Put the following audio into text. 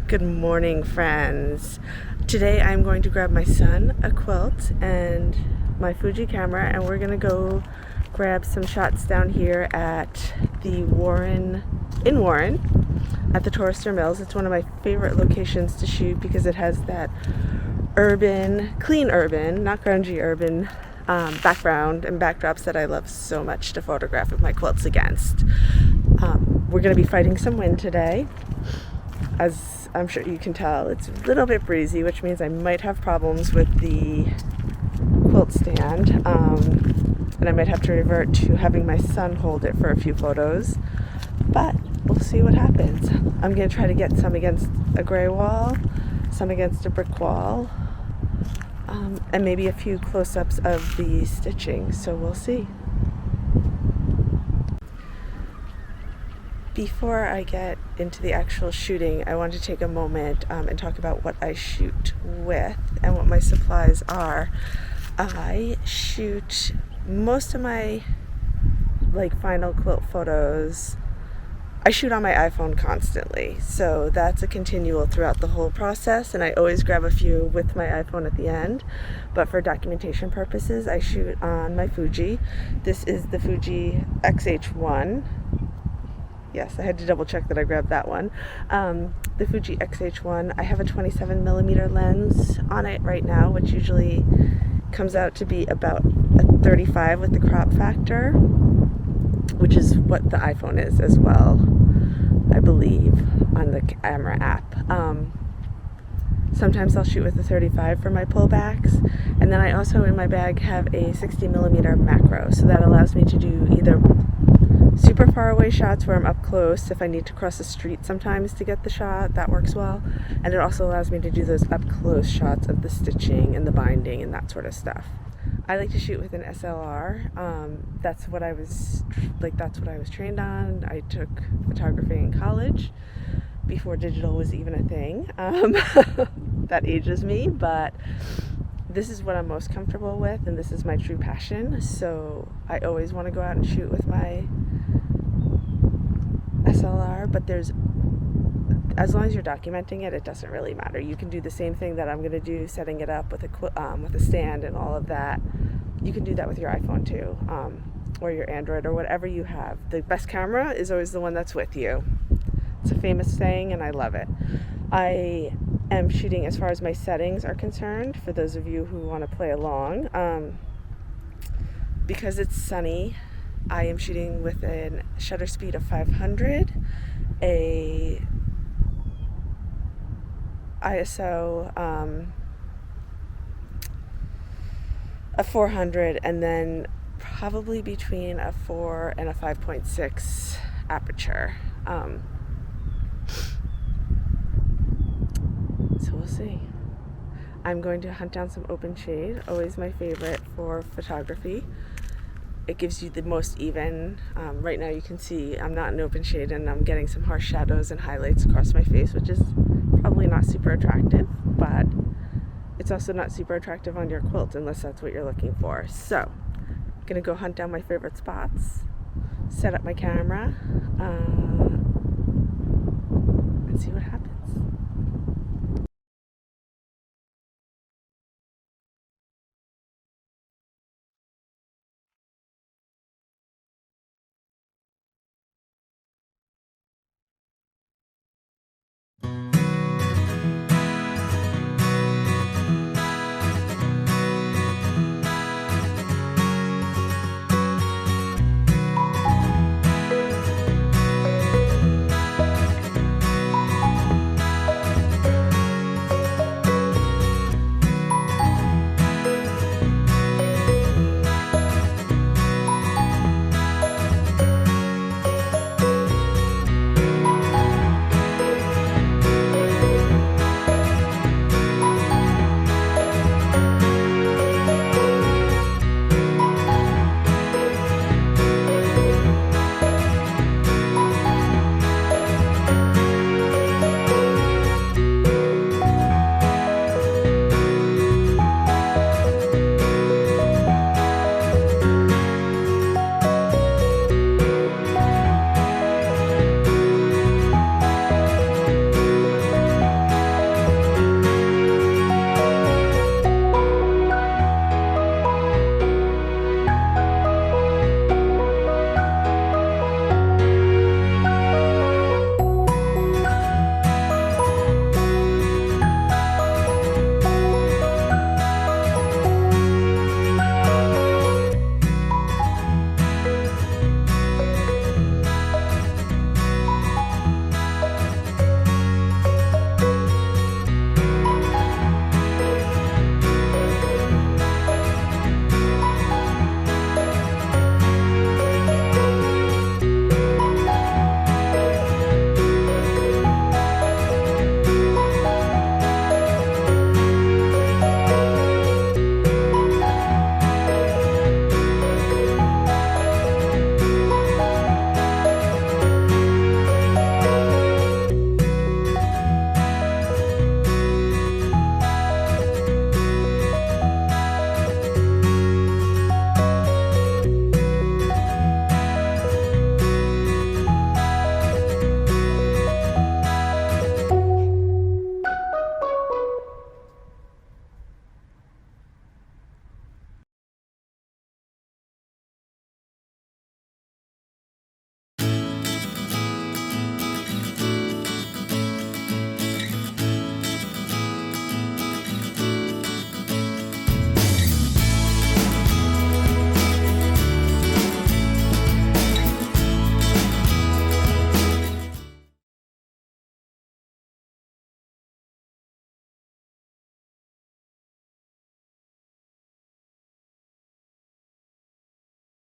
Good morning, friends. Today I'm going to grab my son a quilt and my Fuji camera, and we're gonna go grab some shots down here at the Warren at the Tourister Mills. It's one of my favorite locations to shoot because it has that urban, clean urban, not grungy urban background and backdrops that I love so much to photograph with my quilts against. We're going to be fighting some wind today. As I'm sure you can tell, it's a little bit breezy, which means I might have problems with the quilt stand, and I might have to revert to having my son hold it for a few photos, but we'll see what happens. I'm going to try to get some against a gray wall, some against a brick wall, and maybe a few close-ups of the stitching, so we'll see. Before I get into the actual shooting, I want to take a moment and talk about what I shoot with and what my supplies are. I shoot most of my final quilt photos. I shoot on my iPhone constantly, so that's a continual throughout the whole process, and I always grab a few with my iPhone at the end. But for documentation purposes, I shoot on my Fuji. This is the Fuji X-H1. Yes, I had to double check that I grabbed that one. The Fuji X-H1. I have a 27mm lens on it right now, which usually comes out to be about a 35 with the crop factor, which is what the iPhone is as well, I believe, on the camera app. Sometimes I'll shoot with a 35 for my pullbacks, and then I also in my bag have a 60mm macro, so that allows me to do either super far away shots where I'm up close if I need to cross the street sometimes to get the shot. That works well, and it also allows me to do those up close shots of the stitching and the binding and that sort of stuff. I like to shoot with an SLR. That's what I was trained on. I took photography in college before digital was even a thing. That ages me, but this is what I'm most comfortable with, and this is my true passion. So I always want to go out and shoot with my SLR, but as long as you're documenting it, it doesn't really matter. You can do the same thing that I'm going to do, setting it up with a stand and all of that. You can do that with your iPhone too, or your Android, or whatever you have. The best camera is always the one that's with you. It's a famous saying, and I love it. I am shooting, as far as my settings are concerned, for those of you who want to play along, because it's sunny, I am shooting with a shutter speed of 500, a ISO a 400, and then probably between a 4 and a 5.6 aperture. So we'll see. I'm going to hunt down some open shade, always my favorite for photography. It gives you the most even. Right now you can see I'm not in open shade, and I'm getting some harsh shadows and highlights across my face, which is probably not super attractive, but it's also not super attractive on your quilt unless that's what you're looking for. So I'm gonna go hunt down my favorite spots, set up my camera, and see what happens.